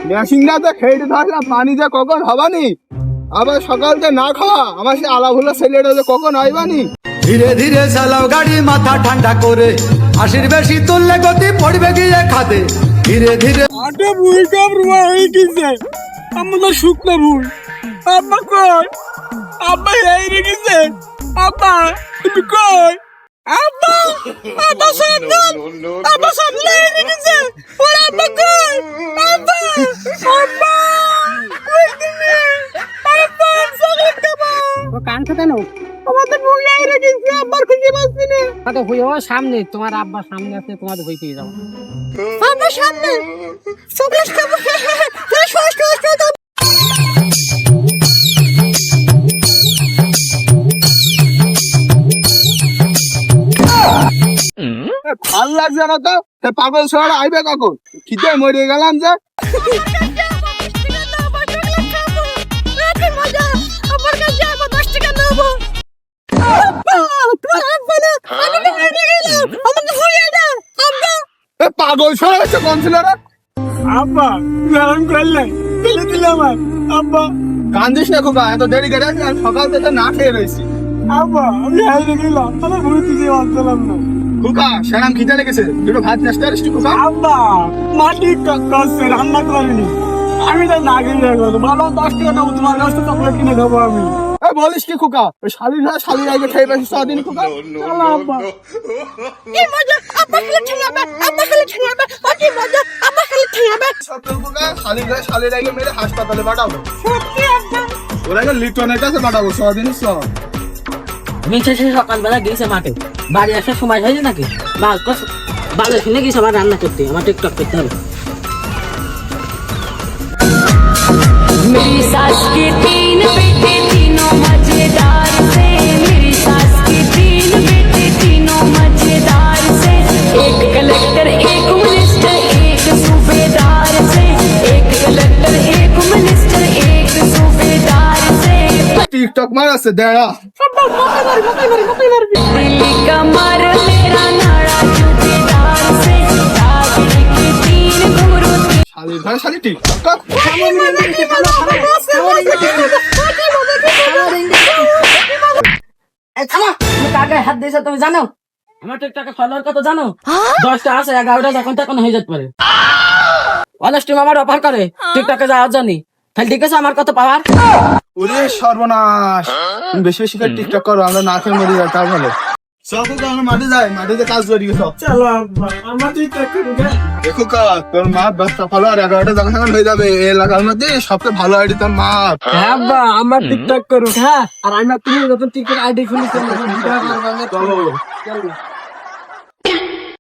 মেশিনটা তো খেয়ে থাকলাম, পানি যে কখন হবানি, আবার সকালতে না খাওয়া আমার সে আলাভুলা ছেলেটা যে কখন হইবানি। ধীরে ধীরে চালাও গাড়ি, মাথা ঠান্ডা করে, আশির বেশি তুললে গতি পড়বে গিয়ে খাদে। ধীরে ধীরে আটা ভুল কাম রুয়া হয়ে গেছে, আমাদের শুকনো ভুল। আব্বা কই? আব্বা এই রেখেছে। আব্বা তুমি কই? আব্বা আব্বা সামলান, আব্বা সামলে রেখেছে। ওরে আব্বা কই? আব্বা আব্বা কই তুমি? আব্বা সকাল খাবো। ও কান কেন? আমাদের ভুল এই রেখেছে, আব্বার খুঁজে পাচ্ছি না। তো হইও সামনে, তোমার আব্বা সামনে আছে, তোমাদের হই পেয়ে যাও। আব্বা সামনে সকাল খাবো। ভাল লাগছে না তো, পাগল শহর আইবে কখন? খিদে মরে গেলাম যে। পাগল শহর হচ্ছে কোন ছিল রে? আব্বা গরম করলে ফেলে দিলে আমার। আব্বা কান্দিস না খোকা, এত দেরি করে আমি সকাল থেকে না খেয়ে রয়েছি। আব্বা আমি হারিয়ে গেলাম, আমার ভুলতে দিয়ে বাঁচলাম না। খোকা সেরাম খিদে লেগেছে, দুটো ভাত নাস্তা আসছি খোকা। আব্বা মাটি কাছে রান্না করিনি, আমি তো না গিয়ে গেল। ভালো 10 টাকা দেবো, তোমার কাছ থেকে চকলেট কিনে দেবো আমি। বলিস কি খোকা, ওই শালির আগে খেয়ে পেয়েছি সারাদিন খোকা। চলো আব্বা। সত্তর খোকা, শালির আগে মেরে হাসপাতালে পাঠাবো। ওরা আগে লিটনের কাছে পাঠাবো সারাদিন সব। মিছে সকালবেলা গেছে মাঠে, বাড়ি আসার সময় হয়েছে নাকি? ভালো শুনে গেছে আমার রান্না করতে, আমার টিকটক করতে হবে। मेरी सास के 3 बेटे, तीनों मजेदार से। मेरी सास के 3 बेटे, तीनों मजेदार से। एक कलेक्टर, एक मिनिस्टर, एक सूबेदार से। एक कलेक्टर, एक मिनिस्टर, एक सूबेदार से। টিকটক মার আছে দেয়া। दिल्ली कमर मेरा नाड़ा सूबेदार से। जागने के 3 गुरु। শালির ঘরে শালি টিকটক। কাকে হাত দিয়েছে তুমি জানো? আমার টিকটকে ফলোয়ার কত জানো? 10টা আছে, 11টা যখন তখন হয়ে যেতে পারে। অনেস্টি আমার অফার করে টিকটকে যাওয়ার জন্য। তাহলে ঠিক আছে, আমার কত পাওয়ার? ওরে সর্বনাশ, তুমি বেশি বেশি করে টিকটক করো, আমরা না খেয়ে মরে যাই। তার ভালো সব আমরা মাঠে যাই, মাঠে কাজ করি সব। চলো আব্বা, আমার তুই দেখো কা, তোর মা ব্যস্ত ফলো আর 11টা যখন তখন হয়ে যাবে। এই এলাকার মধ্যে সবচেয়ে ভালো আইডি তোর মা। হ্যাঁ আব্বা, আমার টিকটক করো। হ্যাঁ, আর আমি তুমি যখন টিকটক আইডি খুলি চলো।